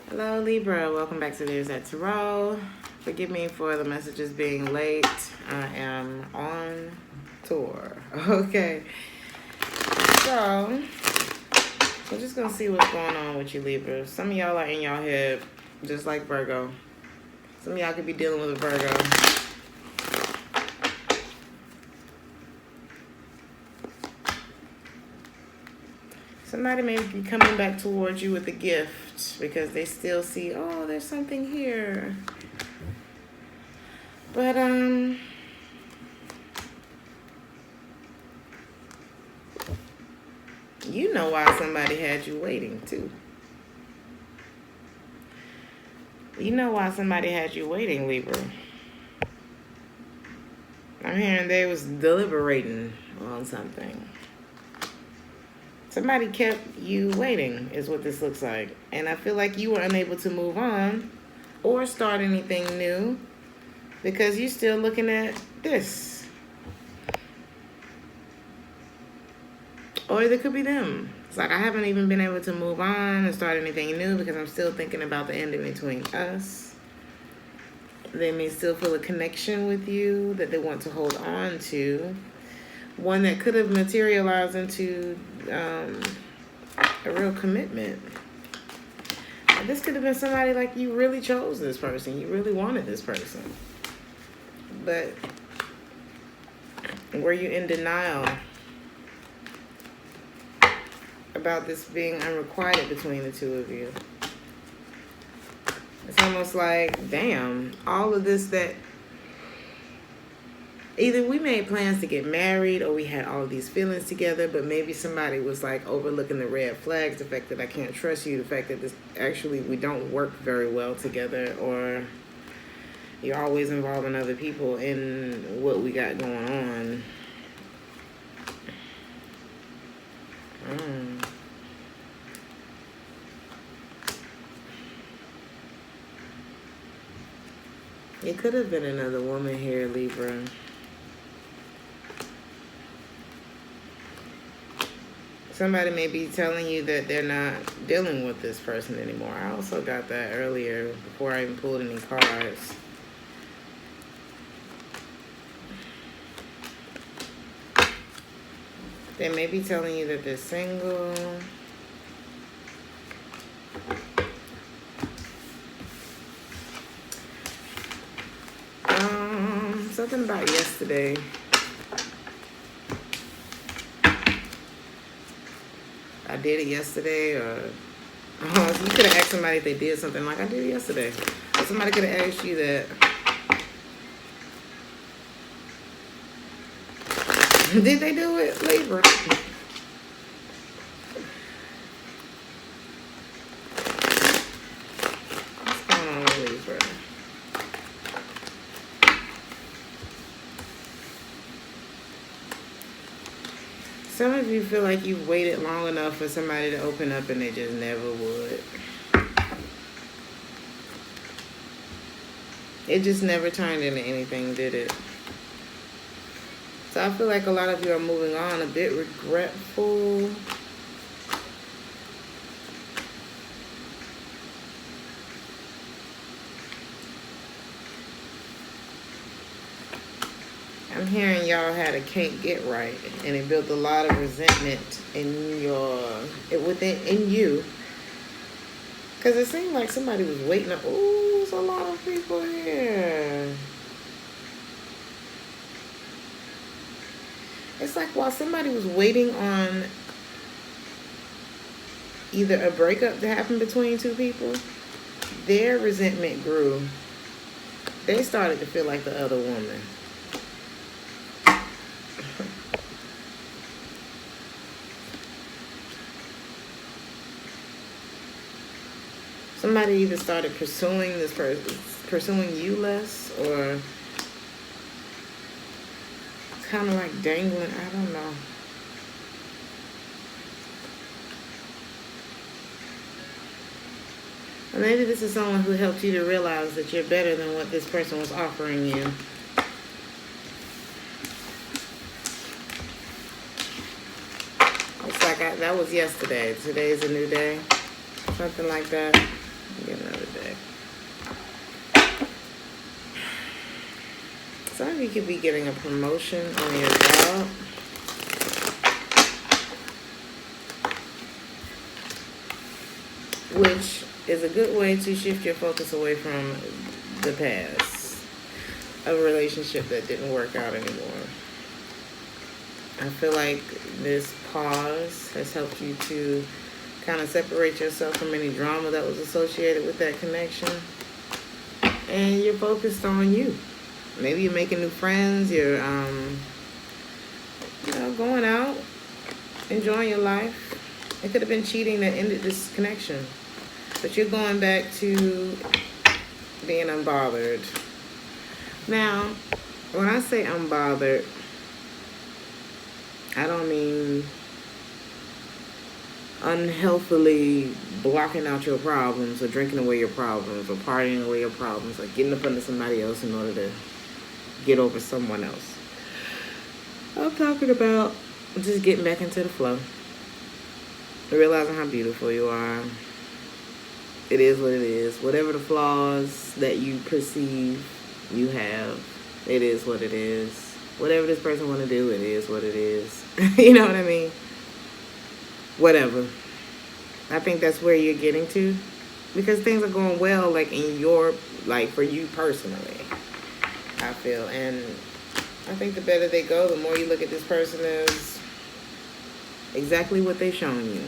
Hello Libra, welcome back to Theresthattarot. Forgive me for the messages being late. I am on tour. Okay, so we're just gonna see what's going on with you Libra. Some of y'all are in y'all head, just like Virgo. Some of y'all could be dealing with a Virgo. Somebody may be coming back towards you with a gift because they still see, oh, there's something here. But, you know why somebody had you waiting, too. You know why somebody had you waiting, Libra. I'm hearing they was deliberating on something. Somebody kept you waiting is what this looks like. And I feel like you were unable to move on or start anything new because you're still looking at this. Or there could be them. It's like I haven't even been able to move on and start anything new because I'm still thinking about the ending between us. They may still feel a connection with you that they want to hold on to. One that could have materialized into a real commitment. And this could have been somebody like you really chose this person. You really wanted this person. But were you in denial about this being unrequited between the two of you? It's almost like, damn, all of this that either we made plans to get married or we had all of these feelings together, but maybe somebody was like overlooking the red flags, the fact that I can't trust you, the fact that this actually we don't work very well together, or you're always involving other people in what we got going on. It could have been another woman here, Libra. Somebody may be telling you that they're not dealing with this person anymore. I also got that earlier before I even pulled any cards. They may be telling you that they're single. Something about yesterday. I did it yesterday, or you could have asked somebody if they did something like I did yesterday. Or somebody could have asked you that. Did they do it, Libra? What's going on with Libra? Some of you feel like you've waited long enough for somebody to open up and they just never would. It just never turned into anything, did it? So I feel like a lot of you are moving on a bit regretful. I'm hearing y'all had a can't get right, and it built a lot of resentment in you. Because it seemed like somebody was waiting. Ooh, there's a lot of people here. It's like while somebody was waiting on either a breakup to happen between two people, their resentment grew. They started to feel like the other woman. Somebody either started pursuing this person, pursuing you less, or kind of like dangling. I don't know. Or maybe this is someone who helped you to realize that you're better than what this person was offering you. It's like that was yesterday. Today's a new day. Something like that. Get another deck. Some of you could be getting a promotion on your job. Which is a good way to shift your focus away from the past. A relationship that didn't work out anymore. I feel like this pause has helped you to kind of separate yourself from any drama that was associated with that connection. And you're focused on you. Maybe you're making new friends, you're going out, enjoying your life. It could have been cheating that ended this connection. But you're going back to being unbothered. Now, when I say unbothered, I don't mean unhealthily blocking out your problems or drinking away your problems or partying away your problems or getting up under somebody else in order to get over someone else. I'm talking about just getting back into the flow. Realizing how beautiful you are. It is what it is. Whatever the flaws that you perceive you have, it is what it is. Whatever this person want to do, it is what it is. You know what I mean? Whatever. I think that's where you're getting to. Because things are going well, like in your, like for you personally, I feel. And I think the better they go, the more you look at this person as exactly what they've shown you.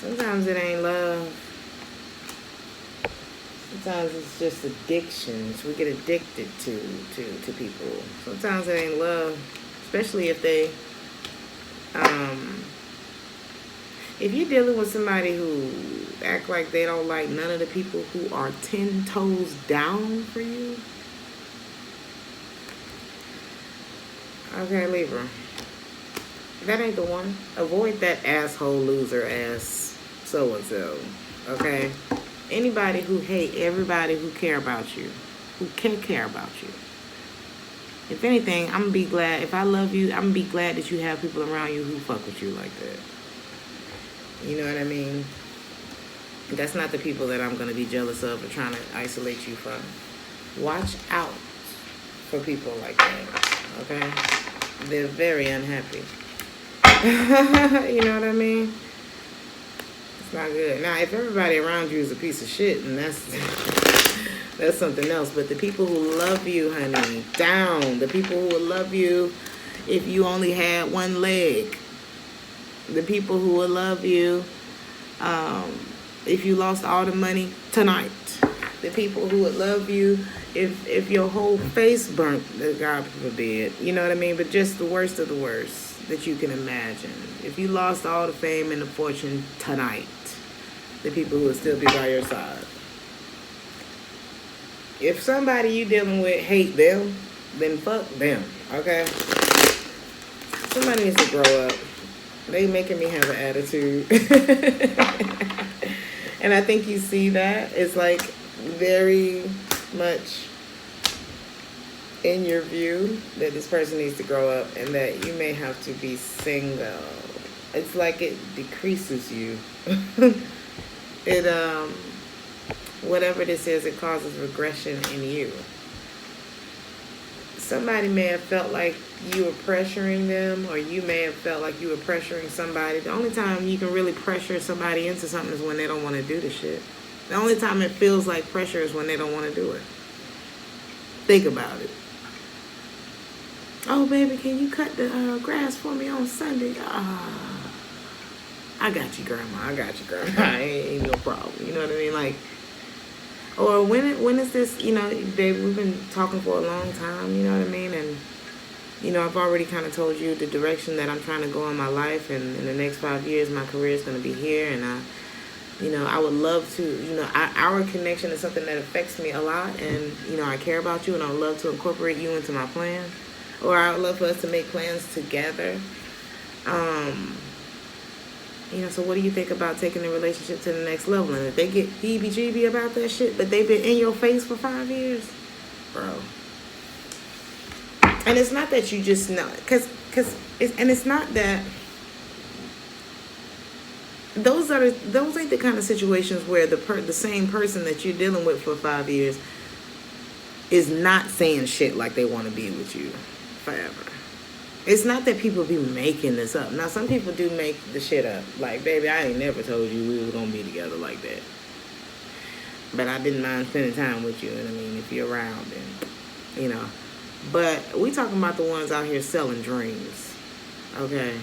Sometimes it ain't love. Sometimes it's just addictions. We get addicted to people. Sometimes it ain't love, especially if they, if you're dealing with somebody who act like they don't like none of the people who are 10 toes down for you. Okay, Libra. That ain't the one. Avoid that asshole loser ass so-and-so. Okay? Anybody who hate everybody who care about you. Who can care about you. If anything, I'm going to be glad. If I love you, I'm going to be glad that you have people around you who fuck with you like that. You know what I mean? That's not the people that I'm going to be jealous of or trying to isolate you from. Watch out for people like that. Okay? They're very unhappy. You know what I mean? It's not good. Now, if everybody around you is a piece of shit, and that's something else. But the people who love you, honey, down. The people who will love you if you only had one leg. The people who will love you if you lost all the money tonight. The people who would love you if your whole face burnt, God forbid. You know what I mean? But just the worst of the worst that you can imagine. If you lost all the fame and the fortune tonight, the people who will still be by your side. If somebody you dealing with hate them, then fuck them, okay? Somebody needs to grow up. They making me have an attitude. And I think you see that. It's like very much in your view that this person needs to grow up and that you may have to be single. It's like it decreases you. It whatever this is, it causes regression in you. Somebody may have felt like you were pressuring them, or you may have felt like you were pressuring somebody. The only time you can really pressure somebody into something is when they don't want to do the shit. The only time it feels like pressure is when they don't want to do it. Think about it. Oh, baby, can you cut the grass for me on Sunday? I got you, Grandma. I got you, Grandma. Ain't no problem. You know what I mean? Like, or when is this, you know, babe, we've been talking for a long time, you know what I mean? And, you know, I've already kind of told you the direction that I'm trying to go in my life. And in the next 5 years, my career is going to be here. And, I would love to, our connection is something that affects me a lot. And, I care about you and I would love to incorporate you into my plan. Or I would love for us to make plans together. So what do you think about taking the relationship to the next level? And if they get heebie-jeebie about that shit, but they've been in your face for 5 years, bro. And it's not that you just know, it's not that those ain't the kind of situations where the same person that you're dealing with for 5 years is not saying shit like they want to be with you forever. It's not that people be making this up. Now, some people do make the shit up. Like, baby, I ain't never told you we was going to be together like that. But I didn't mind spending time with you. And I mean, if you're around, and, you know. But we talking about the ones out here selling dreams. Okay?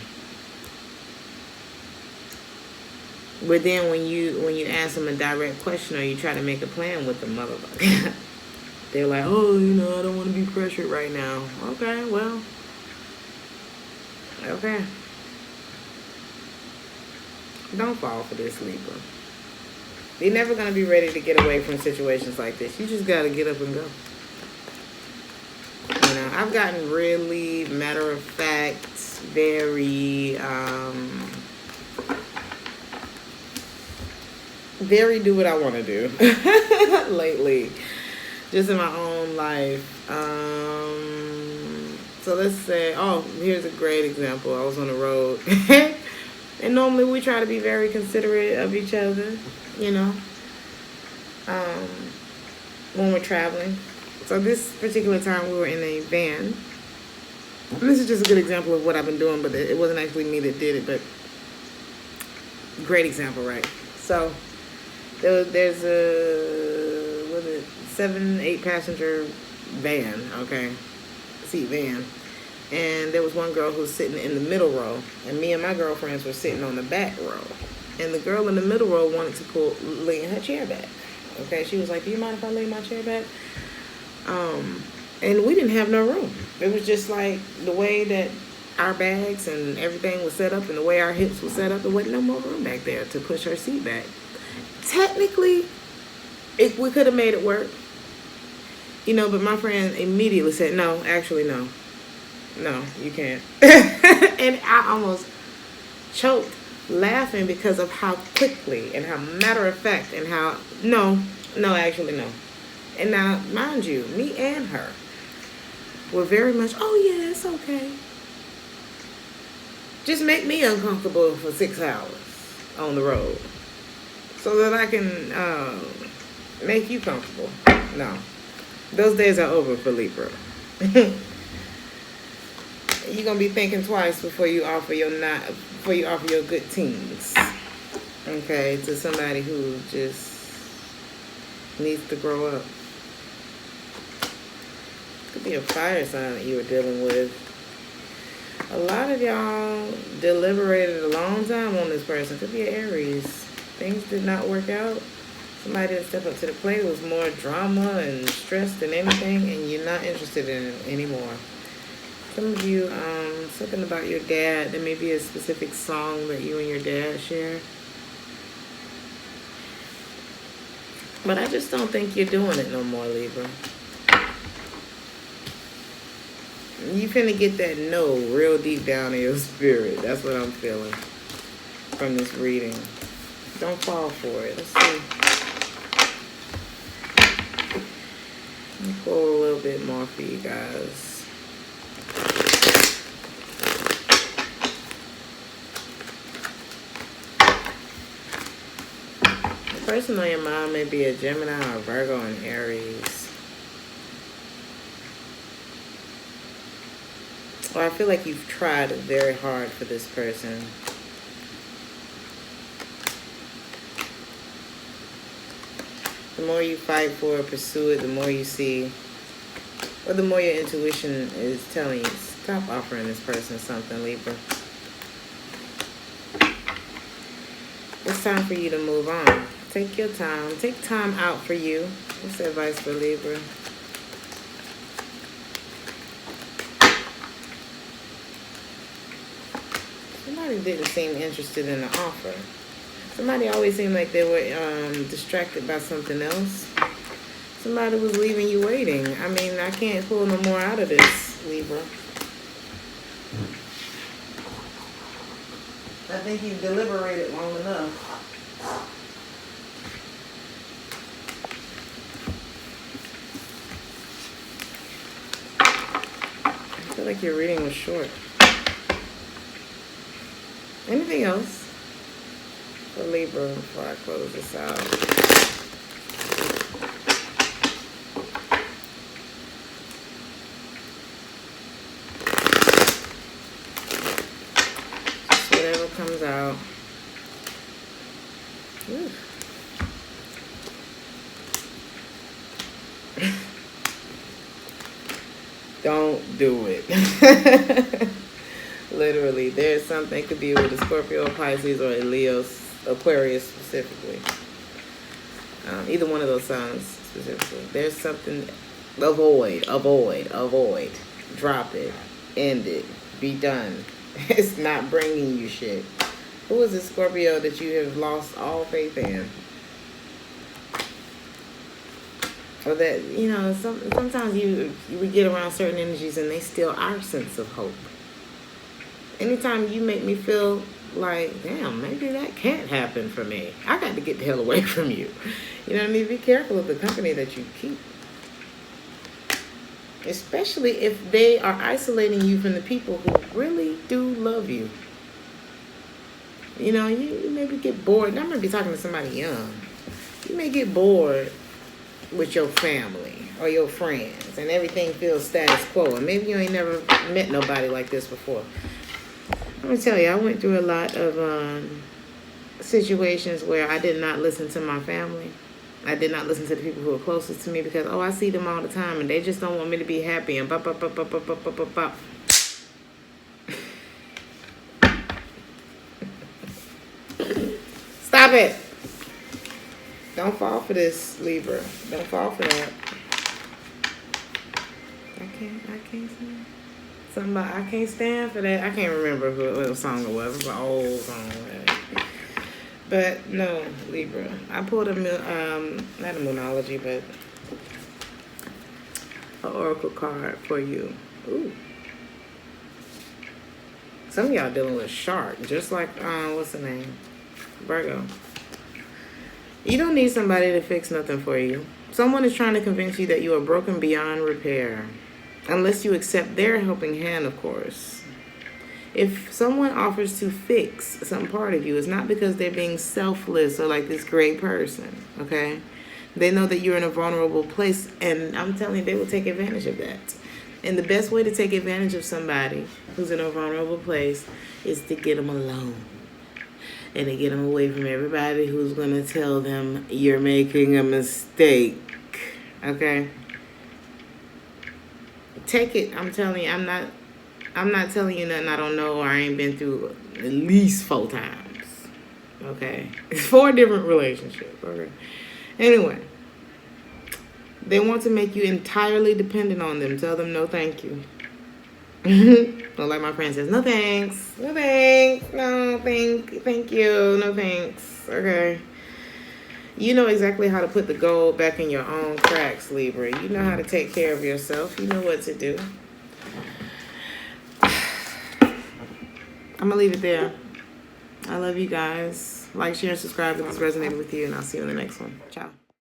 But then when you ask them a direct question or you try to make a plan with the motherfucker, they're like, oh, you know, I don't want to be pressured right now. Okay, well. Okay. Don't fall for this, Libra. You're never going to be ready to get away from situations like this. You just got to get up and go. You know, I've gotten really matter of fact, very do what I want to do lately. Just in my own life. So let's say, oh, here's a great example. I was on the road. And normally we try to be very considerate of each other, you know, when we're traveling. So this particular time we were in a van. This is just a good example of what I've been doing, but it wasn't actually me that did it, but great example, right? So there's a, 7-8 passenger van, okay? Seat van. And there was one girl who was sitting in the middle row, and me and my girlfriends were sitting on the back row. And the girl in the middle row wanted to lean her chair back. Okay, she was like, do you mind if I lean my chair back? And we didn't have no room. It was just like the way that our bags and everything was set up and the way our hips were set up, there wasn't no more room back there to push her seat back. Technically, we could have made it work. You know, but my friend immediately said, no, actually, no. No, you can't. And I almost choked laughing because of how quickly and how matter of fact and how, no, actually, no. And now, mind you, me and her were very much, oh, yeah, it's okay. Just make me uncomfortable for 6 hours on the road so that I can make you comfortable. No. Those days are over for Libra. You're gonna be thinking twice before you offer your good teens, okay, to somebody who just needs to grow up. Could be a fire sign that you were dealing with. A lot of y'all deliberated a long time on this person. Could be an Aries. Things did not work out. Somebody that stepped up to the plate was more drama and stress than anything, and you're not interested in it anymore. Some of you, something about your dad. There may be a specific song that you and your dad share. But I just don't think you're doing it no more, Libra. You finna get that no real deep down in your spirit. That's what I'm feeling from this reading. Don't fall for it. Let's see. Let me pull a little bit more for you guys. The person on your mind may be a Gemini or Virgo and Aries. Well, I feel like you've tried very hard for this person. The more you fight for it, pursue it, the more you see, or the more your intuition is telling you, stop offering this person something, Libra. It's time for you to move on. Take your time. Take time out for you. What's the advice for Libra? Somebody didn't seem interested in the offer. Somebody always seemed like they were distracted by something else. Somebody was leaving you waiting. I mean, I can't pull no more out of this, Libra. I think you've deliberated long enough. I feel like your reading was short. Anything else? for Libra before I close this out. Just whatever comes out. Ooh. Don't do it. Literally, there's something, it could be with a Scorpio, Pisces, or a Leo, Aquarius specifically. Either one of those signs specifically. There's something, avoid. Drop it. End it. Be done. It's not bringing you shit. Who is this Scorpio that you have lost all faith in? Or that, you know, sometimes we get around certain energies and they steal our sense of hope. Anytime you make me feel like, damn, maybe that can't happen for me, I got to get the hell away from you. You know what I mean? Be careful of the company that you keep. Especially if they are isolating you from the people who really do love you. You know, you maybe get bored. I might be talking to somebody young. You may get bored with your family or your friends and everything feels status quo, and maybe you ain't never met nobody like this before. I'm gonna tell you, I went through a lot of situations where I did not listen to my family. I did not listen to the people who are closest to me because, I see them all the time and they just don't want me to be happy and bop. Stop it. Don't fall for this, Libra. Don't fall for that. I can't stand. Something about I can't stand for that. I can't remember what song it was. It was an old song. But no, Libra. I pulled not a moonology, but an oracle card for you. Ooh. Some of y'all dealing with shark, just like what's the name? Virgo. You don't need somebody to fix nothing for you. Someone is trying to convince you that you are broken beyond repair. Unless you accept their helping hand, of course. If someone offers to fix some part of you, it's not because they're being selfless or like this great person, okay? They know that you're in a vulnerable place, and I'm telling you, they will take advantage of that. And the best way to take advantage of somebody who's in a vulnerable place is to get them alone. And to get them away from everybody who's going to tell them you're making a mistake. Okay? Take it. I'm telling you, I'm not telling you nothing I don't know or I ain't been through at least 4 times. Okay? 4 different relationships. Okay? Anyway. They want to make you entirely dependent on them. Tell them no thank you. Well, like my friend says, no thanks. No thanks. No thank you. No thanks. Okay. You know exactly how to put the gold back in your own cracks, Libra. You know how to take care of yourself. You know what to do. I'm going to leave it there. I love you guys. Like, share, and subscribe if this resonated with you, and I'll see you in the next one. Ciao.